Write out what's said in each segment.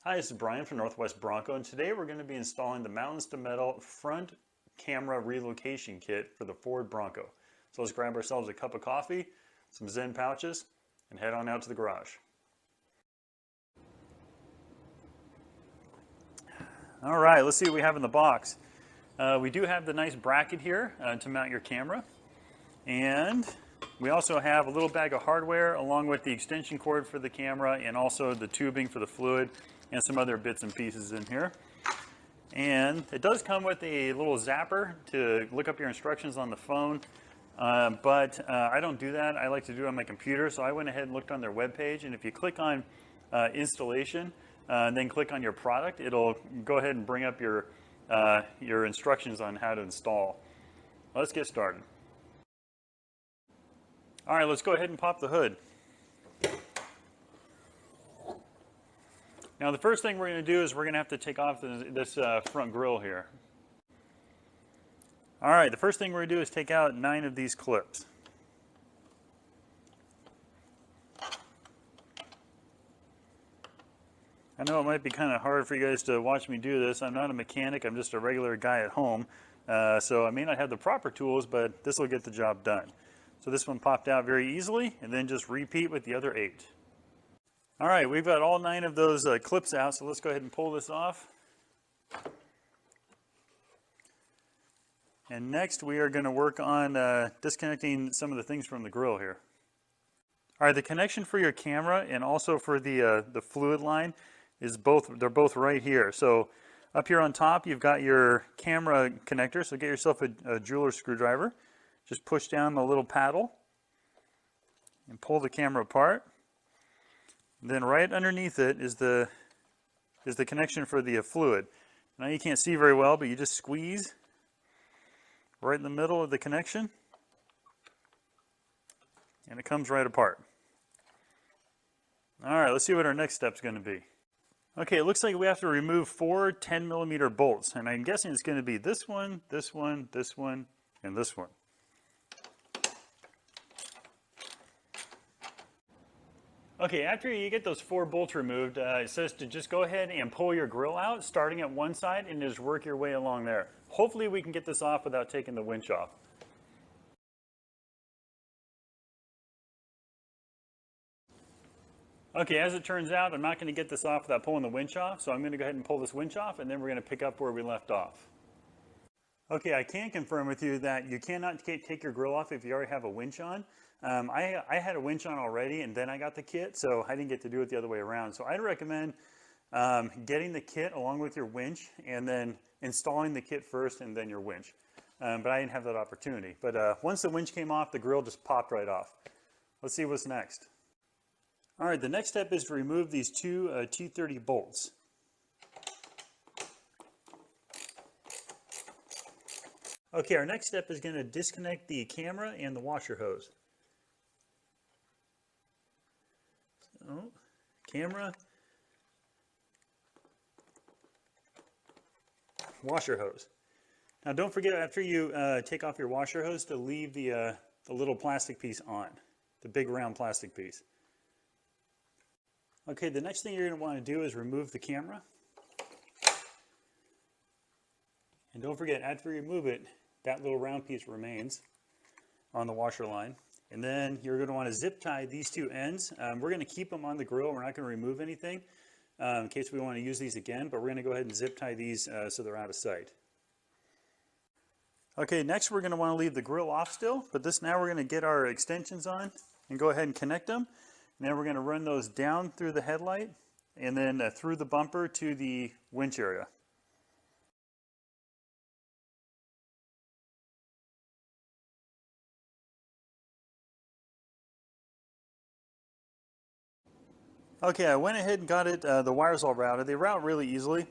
Hi, this is Brian from Northwest Bronco, and today we're going to be installing the Mountains to Metal front camera relocation kit for the Ford Bronco. So let's grab ourselves a cup of coffee, some Zen pouches, and head on out to the garage. All right, let's see what we have in the box. We do have the nice bracket here to mount your camera, and we also have a little bag of hardware along with the extension cord for the camera and also the tubing for the fluid and some other bits and pieces in here. And it does come with a little zapper to look up your instructions on the phone, but I don't do that. I like to do it on my computer, so I went ahead and looked on their webpage, and if you click on installation and then click on your product, it'll go ahead and bring up your instructions on how to install. Let's get started. All right, let's go ahead and pop the hood. Now the first thing we're going to do is we're going to have to take off this front grille here. All right, the first thing we're going to do is take out 9 of these clips. I know it might be kind of hard for you guys to watch me do this. I'm not a mechanic, I'm just a regular guy at home. So I may not have the proper tools, but this will get the job done. So this one popped out very easily, and then just repeat with the other 8. All right, we've got all 9 of those clips out, so let's go ahead and pull this off. And next we are going to work on disconnecting some of the things from the grill here. All right, the connection for your camera and also for the fluid line is they're both right here. So up here on top you've got your camera connector, so get yourself a jeweler's screwdriver. Just push down the little paddle and pull the camera apart. Then right underneath it is the connection for the fluid. Now you can't see very well, but you just squeeze right in the middle of the connection and it comes right apart. All right, let's see what our next step's going to be. Okay, it looks like we have to remove 4 10mm bolts, and I'm guessing it's going to be this one, this one, this one, and this one. Okay, after you get those 4 bolts removed, it says to just go ahead and pull your grill out, starting at one side, and just work your way along there. Hopefully we can get this off without taking the winch off. Okay, as it turns out, I'm not going to get this off without pulling the winch off, so I'm going to go ahead and pull this winch off, and then we're going to pick up where we left off. Okay, I can confirm with you that you cannot take your grill off if you already have a winch on. I had a winch on already and then I got the kit, so I didn't get to do it the other way around. So I'd recommend getting the kit along with your winch and then installing the kit first and then your winch. But I didn't have that opportunity. But once the winch came off, the grill just popped right off. Let's see what's next. All right, the next step is to remove these 2 T30 bolts. Okay, our next step is going to disconnect the camera and the washer hose. So, camera, washer hose. Now don't forget, after you take off your washer hose, to leave the little plastic piece on, the big round plastic piece. Okay, the next thing you're going to want to do is remove the camera. And don't forget, after you remove it, that little round piece remains on the washer line. And then you're going to want to zip tie these 2 ends. We're going to keep them on the grill. We're not going to remove anything in case we want to use these again, but we're going to go ahead and zip tie these so they're out of sight. Okay, next we're going to want to leave the grill off still, but now we're going to get our extensions on and go ahead and connect them. And then we're going to run those down through the headlight and then through the bumper to the winch area. Okay, I went ahead and got the wires all routed. They route really easily.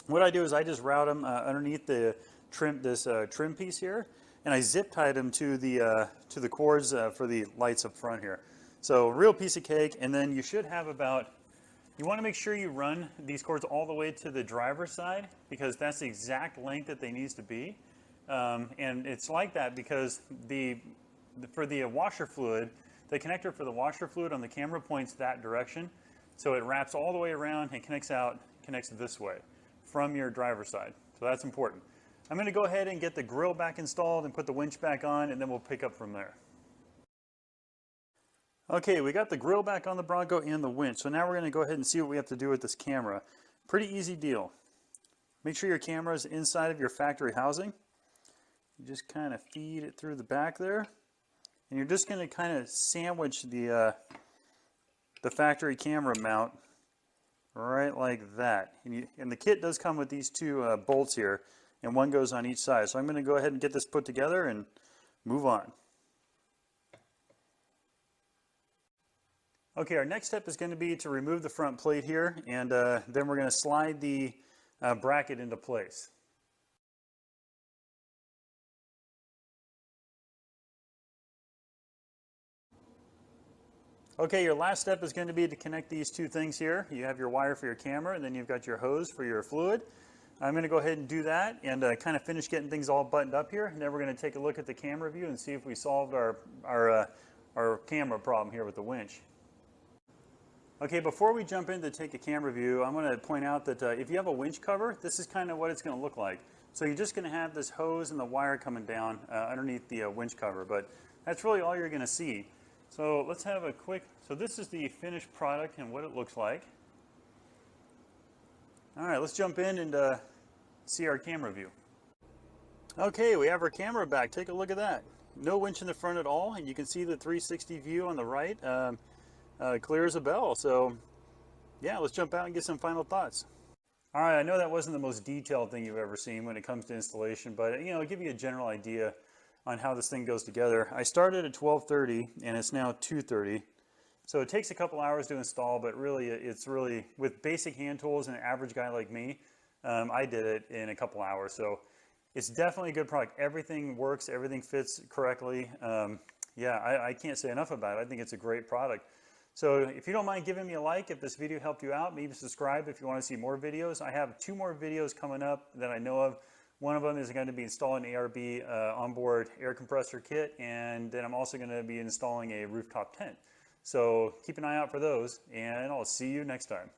What I do is I just route them underneath the trim piece here, and I zip tied them to the cords for the lights up front here. So real piece of cake, and then you should have you want to make sure you run these cords all the way to the driver's side because that's the exact length that they need to be. And it's like that because for the washer fluid, the connector for the washer fluid on the camera points that direction. So it wraps all the way around and connects this way from your driver's side. So that's important. I'm going to go ahead and get the grill back installed and put the winch back on, and then we'll pick up from there. Okay, we got the grill back on the Bronco and the winch. So now we're going to go ahead and see what we have to do with this camera. Pretty easy deal. Make sure your camera is inside of your factory housing. You just kind of feed it through the back there. And you're just going to kind of sandwich the factory camera mount right like that. And the kit does come with these two bolts here, and one goes on each side. So I'm going to go ahead and get this put together and move on. Okay, our next step is going to be to remove the front plate here, and then we're going to slide the bracket into place. Okay, your last step is going to be to connect these two things here. You have your wire for your camera, and then you've got your hose for your fluid. I'm going to go ahead and do that and kind of finish getting things all buttoned up here, and then we're going to take a look at the camera view and see if we solved our camera problem here with the winch. Okay, before we jump in to take a camera view, I'm going to point out that if you have a winch cover, this is kind of what it's going to look like. So you're just going to have this hose and the wire coming down underneath the winch cover, but that's really all you're going to see. So let's have a quick, so this is the finished product and what it looks like. All right, let's jump in and see our camera view. Okay, we have our camera back. Take a look at that. No winch in the front at all, and you can see the 360 view on the right. Clear as a bell. So yeah, let's jump out and get some final thoughts. All right, I know that wasn't the most detailed thing you've ever seen when it comes to installation, but you know, give you a general idea on how this thing goes together. I started at 12:30 and it's now 2:30. So it takes a couple hours to install, but really it's really, with basic hand tools and an average guy like me, I did it in a couple hours. So it's definitely a good product. Everything works, everything fits correctly. Yeah, I can't say enough about it. I think it's a great product. So if you don't mind giving me a like, if this video helped you out, maybe subscribe if you want to see more videos. I have 2 more videos coming up that I know of. One of them is going to be installing an ARB onboard air compressor kit, and then I'm also going to be installing a rooftop tent. So keep an eye out for those, and I'll see you next time.